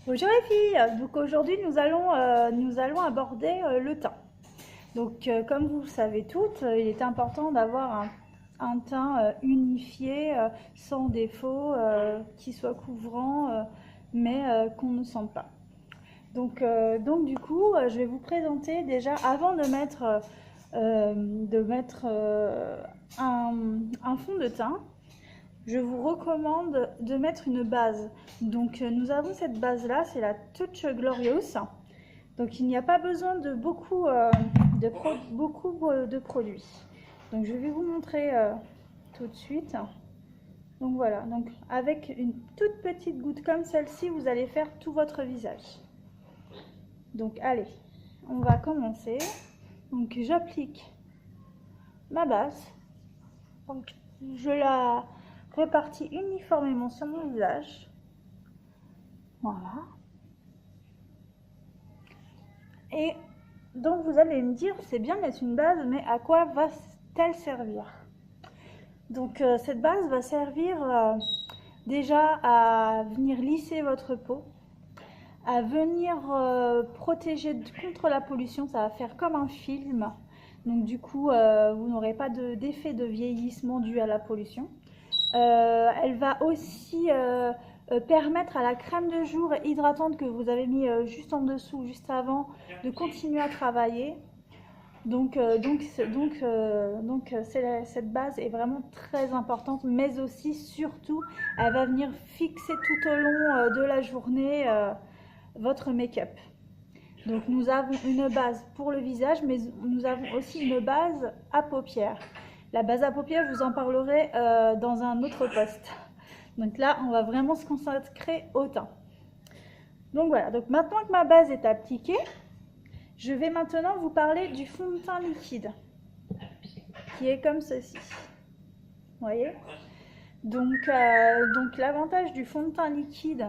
Bonjour les filles, donc aujourd'hui nous allons aborder le teint. Donc comme vous le savez toutes, il est important d'avoir un teint unifié, sans défaut, qui soit couvrant, mais qu'on ne sente pas. Donc du coup, je vais vous présenter déjà, avant de mettre un fond de teint, je vous recommande de mettre une base. Donc nous avons cette base-là, c'est la Touch Glorious. Donc il n'y a pas besoin de beaucoup de produits. Donc je vais vous montrer tout de suite. Donc voilà, donc avec une toute petite goutte comme celle-ci, vous allez faire tout votre visage. Donc allez, on va commencer. Donc j'applique ma base. Donc je la répartis uniformément sur mon visage. Voilà. Et donc vous allez me dire, c'est bien de mettre une base, mais à quoi va-t-elle servir? Donc cette base va servir déjà à venir lisser votre peau, à venir protéger contre la pollution, ça va faire comme un film. Donc du coup, vous n'aurez pas d'effet de vieillissement dû à la pollution. Elle va aussi permettre à la crème de jour hydratante que vous avez mis juste en dessous, juste avant, de continuer à travailler. Cette base est vraiment très importante, mais aussi, surtout, elle va venir fixer tout au long de la journée votre make-up. Donc nous avons une base pour le visage, mais nous avons aussi une base à paupières. La base à paupières, je vous en parlerai dans un autre post. Donc là, on va vraiment se consacrer au teint. Donc voilà, donc maintenant que ma base est appliquée, je vais maintenant vous parler du fond de teint liquide, qui est comme ceci. Vous voyez? Donc l'avantage du fond de teint liquide,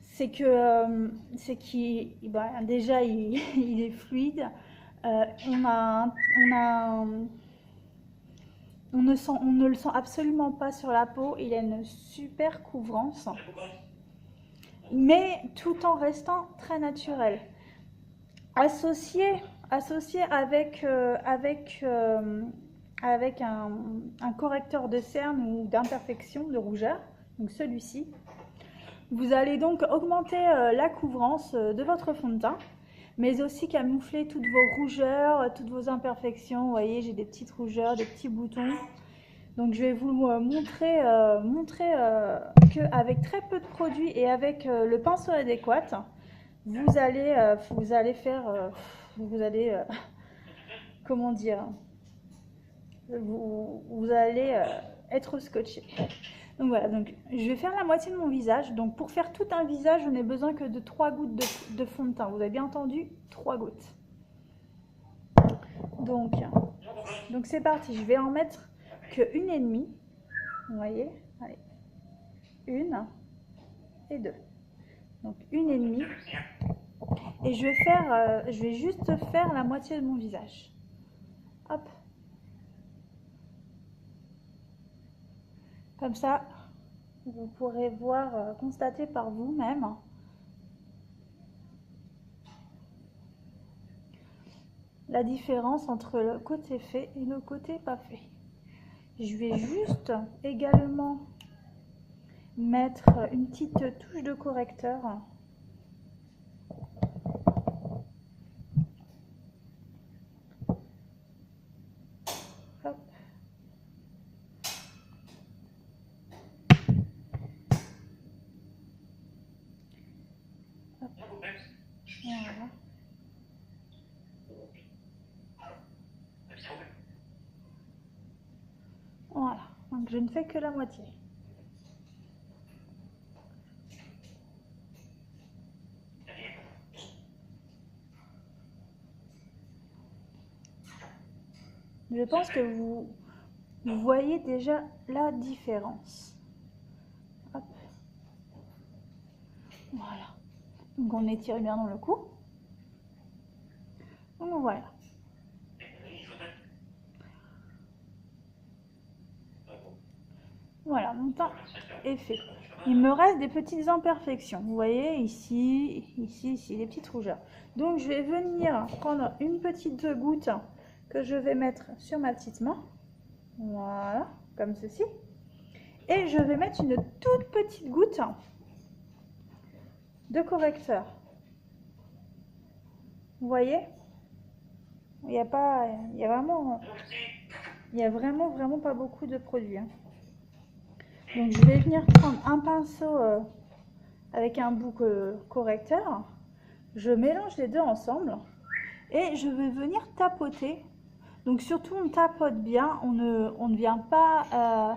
c'est qu'il déjà il est fluide. On ne le sent absolument pas sur la peau. Il a une super couvrance, mais tout en restant très naturel. Associé avec un correcteur de cernes ou d'imperfection, de rougeur, donc celui-ci, vous allez donc augmenter la couvrance de votre fond de teint, mais aussi camoufler toutes vos rougeurs, toutes vos imperfections. Vous voyez, j'ai des petites rougeurs, des petits boutons. Donc je vais vous montrer qu'avec très peu de produits et avec le pinceau adéquat, vous allez faire, comment dire, vous allez être scotché. Donc voilà, donc je vais faire la moitié de mon visage. Donc pour faire tout un visage, je n'ai besoin que de 3 gouttes de fond de teint. Vous avez bien entendu, 3 gouttes. Donc c'est parti, je vais en mettre que une et demie. Vous voyez, allez, une et deux. Donc une et demie. Et je vais juste faire la moitié de mon visage. Hop. Comme ça, vous pourrez voir, constater par vous-même la différence entre le côté fait et le côté pas fait. Je vais juste également mettre une petite touche de correcteur. Hop. Hop. Voilà. Voilà, donc je ne fais que la moitié. Je pense que vous voyez déjà la différence. Hop. Voilà. Donc on étire bien dans le cou. Donc voilà. Voilà, mon teint est fait. il me reste des petites imperfections. Vous voyez, ici, ici, des petites rougeurs. Donc, je vais venir prendre une petite goutte que je vais mettre sur ma petite main. Voilà, comme ceci. Et je vais mettre une toute petite goutte de correcteur. Vous voyez? Il y a vraiment pas beaucoup de produits, hein. Donc je vais venir prendre un pinceau avec un bout correcteur. Je mélange les deux ensemble et je vais venir tapoter. Donc surtout on tapote bien, on ne vient pas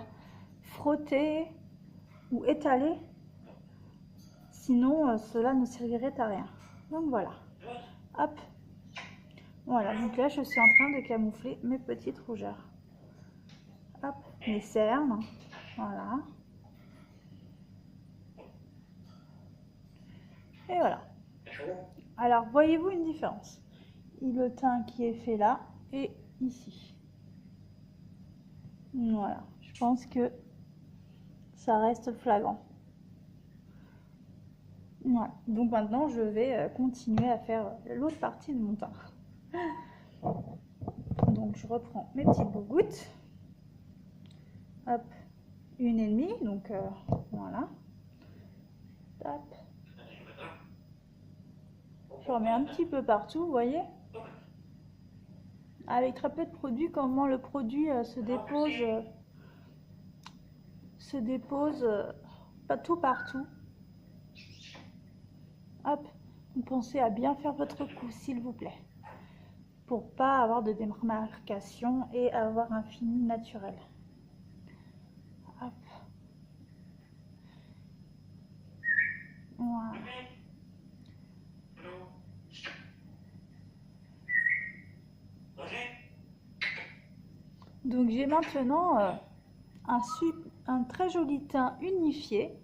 frotter ou étaler, sinon cela ne servirait à rien. Donc voilà, hop, voilà. Donc là je suis en train de camoufler mes petites rougeurs. Hop, mes cernes, voilà. Et voilà. Alors voyez-vous une différence? Le teint qui est fait là et ici. Voilà, je pense que ça reste flagrant. Voilà, donc maintenant je vais continuer à faire l'autre partie de mon teint. Donc je reprends mes petites gouttes. Hop, 1,5, donc voilà. Hop. Je remets un petit peu partout, vous voyez. Avec très peu de produit, comment le produit se dépose pas tout partout. Hop, vous pensez à bien faire votre coup, s'il vous plaît, pour pas avoir de démarcation et avoir un fini naturel. Hop. Voilà. Donc j'ai maintenant un très joli teint unifié.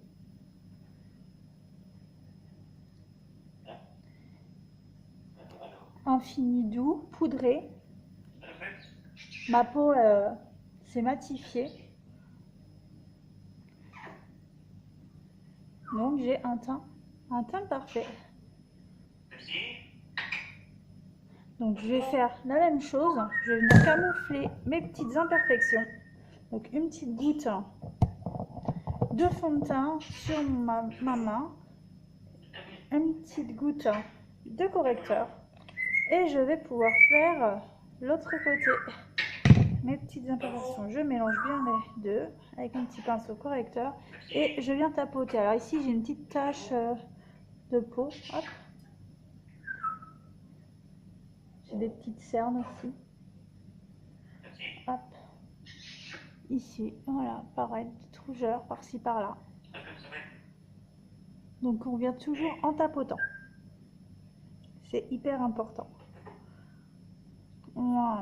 Un fini doux, poudré. Ma peau s'est matifiée. Donc j'ai un teint parfait. Donc je vais faire la même chose, je vais venir camoufler mes petites imperfections. Donc une petite goutte de fond de teint sur ma main, une petite goutte de correcteur et je vais pouvoir faire l'autre côté. Mes petites imperfections, je mélange bien les deux avec un petit pinceau correcteur et je viens tapoter. Alors ici j'ai une petite tache de peau, hop. Des petites cernes aussi. Hop. Ici, voilà, pareil, petite rougeur par-ci par-là. Donc on vient toujours en tapotant. C'est hyper important. Voilà.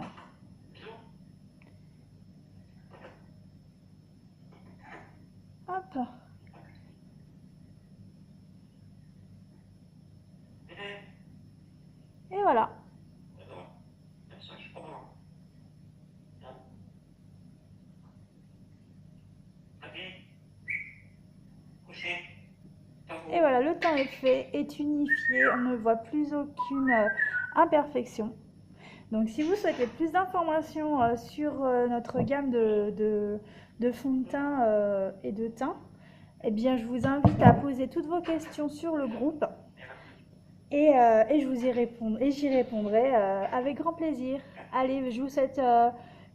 Hop. Et voilà. Et voilà, le teint est fait, est unifié, on ne voit plus aucune imperfection. Donc si vous souhaitez plus d'informations sur notre gamme de fond de teint et de teint, eh bien je vous invite à poser toutes vos questions sur le groupe et je vous y répondre, et j'y répondrai avec grand plaisir. Allez, je vous souhaite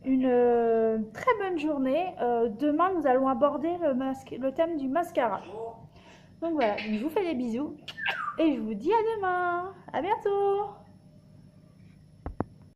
une très bonne journée. Demain, nous allons aborder le thème du mascara. Donc voilà, je vous fais des bisous et je vous dis à demain. À bientôt.